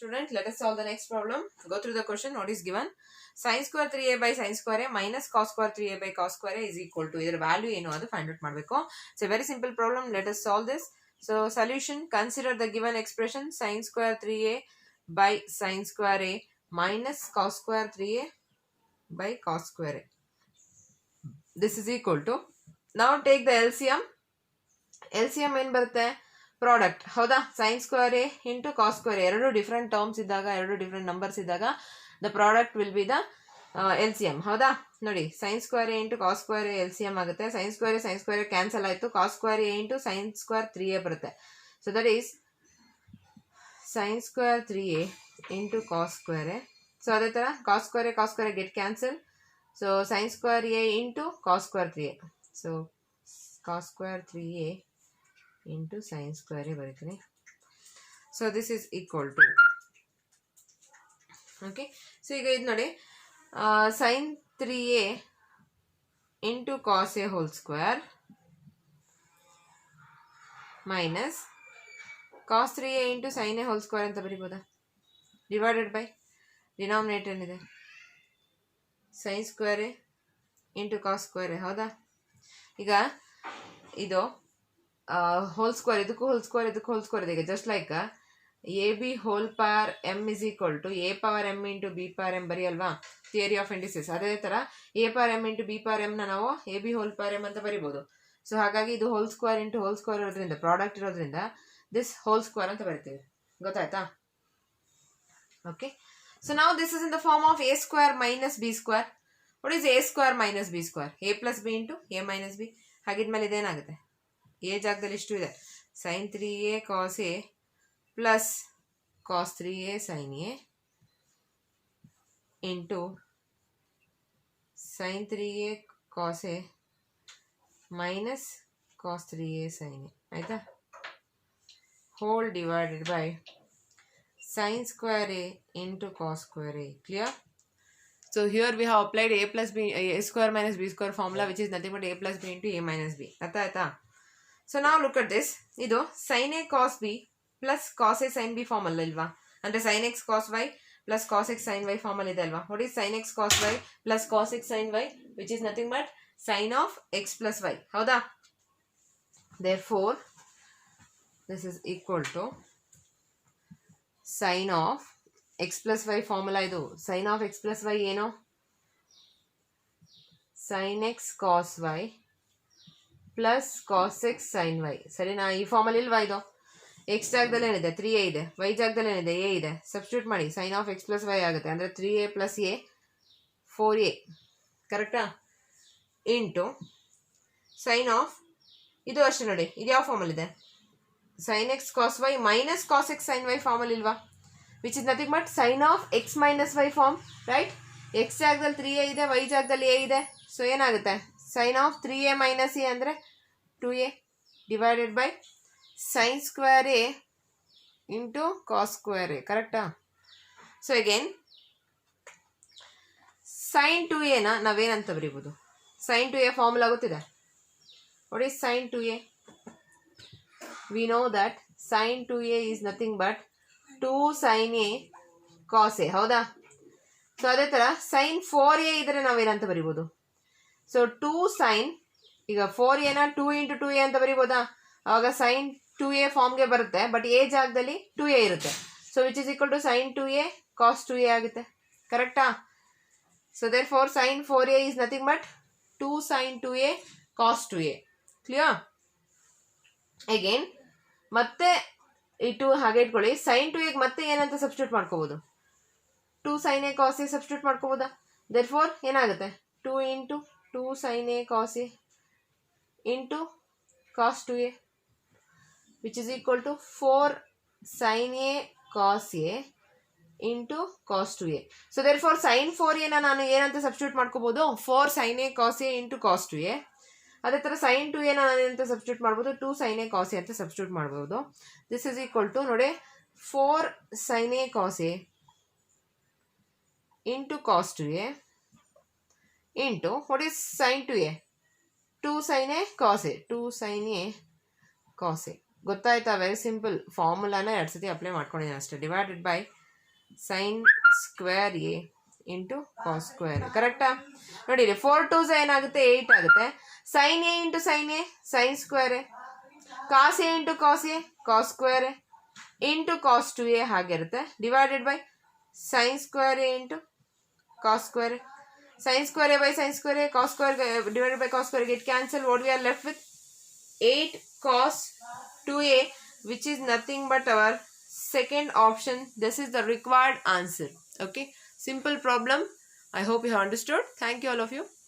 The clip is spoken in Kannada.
Student, let us solve the next problem. Go through the question. What is given? Sin square 3a by sin square a minus cos square 3a by cos square a is equal to ಇದರ value ಏನು ಅದು find out ಮಾಡಬೇಕು. It's a very simple problem. Let us solve this. So solution, consider the given expression sin square 3a by sin square a minus cos square 3a by cos square a. This is equal to, now take the LCM. LCM ಏನು ಬರುತ್ತೆ? ಪ್ರಾಡಕ್ಟ್ ಹೌದಾ. Sine square A into cos square ಎರಡು ಡಿಫ್ರೆಂಟ್ ಟರ್ಮ್ಸ್ ಇದ್ದಾಗ, ಎರಡು ಡಿಫ್ರೆಂಟ್ ನಂಬರ್ಸ್ ಇದ್ದಾಗ the product will be the L C M. ಹೌದಾ, ನೋಡಿ sine square A into cos square A L C M ಆಗುತ್ತೆ. ಸೈನ್ ಸ್ಕ್ವೇರ್ ಕ್ಯಾನ್ಸಲ್ ಆಯಿತು. Cos square A into sine square 3a ಬರುತ್ತೆ. So that is sine square 3a into cos square A. So ಅದೇ ಥರ cos square get cancel. So sign square A into cos square 3a. So cos square 3a into sin square a ಬರೀತೀನಿ. So this is equal to, okay. So ಈಗ ಇದು ನೋಡಿ, sin 3a into cos a whole square minus cos 3a into sine a whole square ಅಂತ ಬರೀಬೋದಾ? ಡಿವೈಡೆಡ್ ಬೈ ಡಿನಾಮಿನೇಟರ್ ಏನಿದೆ sine square A into cos square a. ಹೌದಾ, ಈಗ ಇದು ಹೋಲ್ ಸ್ಕ್ವೇರ್, ಇದಕ್ಕೂ ಹೋಲ್ ಸ್ಕ್ವೇರ್ ಇದೆ. Just like a b whole power m is equal to a power m into b power m ಬರೆಯಲ್ವಾ, ಥಿಯರಿ ಆಫ್ ಇಂಡಿಸಸ್. ಅದೇ ಥರ a power m into b power ಎಮ್ನ ನಾವು a b whole power m ಅಂತ ಬರಿಬೋದು. ಸೊ ಹಾಗಾಗಿ ಇದು whole square into whole square ಇರೋದ್ರಿಂದ, ಪ್ರಾಡಕ್ಟ್ ಇರೋದ್ರಿಂದ ದಿಸ್ ಹೋಲ್ ಸ್ಕ್ವೇರ್ ಅಂತ ಬರಿತೀವಿ. ಗೊತ್ತಾಯ್ತಾ? ಓಕೆ. ಸೊ ನಾವು this is in the form of a square minus b square. What is a square minus b square? A plus B into a minus b. ಹಾಗಿದ್ಮೇಲೆ ಇದೇನಾಗುತ್ತೆ? ಎ ಜಾಗದಲ್ಲಿ ಇಷ್ಟು ಇದೆ, sine 3a cos a plus cos 3a sine a into sine 3a cos a minus cos 3a sine a. ಆಯಿತಾ? Whole divided by sine square A into cos square a. Clear? So here we have applied a plus b, a square minus b square formula, which is nothing but a plus b into a minus b. Aita. So now look at this. Idu sin a cos b plus cos a sin b formula ilva. And the sin x cos y plus cos x sin y formula ide alva. What is sin x cos y plus cos x sin y? Which is nothing but sin of x plus y. Howda? Therefore, this is equal to sin of x plus y formula. Idu sin of x plus y ಏನು? sin x cos y plus cos x sin y. ಸರಿನಾ? ಈ ಫಾರ್ಮಲ್ಲಿ ಇಲ್ವಾ ಇದು? x ಜಾಗದಲ್ಲಿ ಏನಿದೆ 3a ಇದೆ, y ಜಾಗದಲ್ಲಿ ಏನಿದೆ a ಇದೆ. ಸಬ್ಸ್ಟಿಟ್ಯೂಟ್ ಮಾಡಿ sin of x plus y ಆಗುತ್ತೆ. ಅಂದರೆ 3a plus a 4a. ಕರೆಕ್ಟಾ? ಇಂಟು sin of, ಇದು ಅಷ್ಟೇ ನೋಡಿ, ಇದು ಯಾವ ಫಾರ್ಮಲ್ಲಿದೆ? sin x cos y minus cos x sin y ಫಾರ್ಮಲ್ಲಿ ಇಲ್ವಾ? which is nothing but sin of x minus y form, right? x ಜಾಗದಲ್ಲಿ 3a ಇದೆ, y ಜಾಗದಲ್ಲಿ a ಇದೆ. ಸೊ ಏನಾಗುತ್ತೆ? sin of 3a minus a ಅಂದರೆ 2a divided by sin square a into cos square a. ಕರೆಕ್ಟಾ? ಸೊ ಅಗೇನ್ sin 2a ನ ನಾವೇನಂತ ಬರೀಬೋದು? sin 2a ಫಾರ್ಮುಲಾ ಗೊತ್ತಿದೆ. what is sin 2a? we know that sin 2a is nothing but 2 sin a cos a. ಹೌದಾ? ಸೊ ಅದೇ ಥರ sin 4a ಇದ್ರೆ ನಾವೇನಂತ ಬರಿಬೋದು? ಸೊ 2 sin, ಈಗ 4a ನ 2 ಇಂಟು 2a ಅಂತ ಬರಿಬೋದಾ? ಆವಾಗ sin 2a ಫಾರ್ಮ್ಗೆ ಬರುತ್ತೆ, ಬಟ್ a ಜಾಗದಲ್ಲಿ 2a ಇರುತ್ತೆ. So which is equal to sin 2a cos 2a ಆಗುತ್ತೆ. ಕರೆಕ್ಟಾ? So there four sin 4a is nothing but 2 sin 2a cos 2a. Clear? Again ಮತ್ತೆ ಇಟ್ಟು ಹಾಗೆ ಇಟ್ಕೊಳ್ಳಿ. sin 2a ಮತ್ತೆ ಏನಂತ ಸಬ್ಸ್ಟಿಟ್ಯೂಟ್ ಮಾಡ್ಕೋಬೋದು? 2 sin a cos a substitute ಮಾಡ್ಕೋಬೋದಾ? ದೇರ್ ಫೋರ್ ಏನಾಗುತ್ತೆ? 2 into 2 sin a cos a into cos 2a which is equal to 4 sin a cos a into cos 2a. So there four sin 4a ನಾನು ಏನಂತ ಸಬ್ಸ್ಟಿಟ್ಯೂಟ್ ಮಾಡ್ಕೋಬೋದು? 4 sin a cos a into cos 2a. ಅದೇ ಥರ sin 2a ನಾನು ಅಂತ ಸಬ್ಸ್ಟಿಟ್ಯೂಟ್ ಮಾಡ್ಬೋದು? 2 sin a cos a ಅಂತ ಸಬ್ಸ್ಟಿಟ್ಯೂಟ್ ಮಾಡ್ಬೋದು. ದಿಸ್ ಇಸ್ ಈಕ್ವಲ್ ಟು ನೋಡಿ 4 sin a cos a into cos 2a into what is sin 2a? 2 sin a cos a. 2 sin a cos a. ಗೊತ್ತಾಯ್ತಾ? Very simple. ಫಾರ್ಮುಲಾನ 2 ಸತಿ ಅಪ್ಲೈ ಮಾಡ್ಕೊಂಡಿದ್ದೀನಿ ಅಷ್ಟೇ. Divided by sin square a into cos square. ಕರೆಕ್ಟಾ? ನೋಡಿರಿ 4 2s ಏನಾಗುತ್ತೆ 8 ಆಗುತ್ತೆ. sin a into sin a sin square a, cos a into cos a cos square A into cos 2a ಹಾಗಿರುತ್ತೆ, divided by sin square A into cos square a. sin square a by sin square a, cos square divided by cos square get cancelled. What we are left with? 8 cos 2a, which is nothing but our second option. This is the required answer. Okay, simple problem. I hope you have understood. Thank you all of you.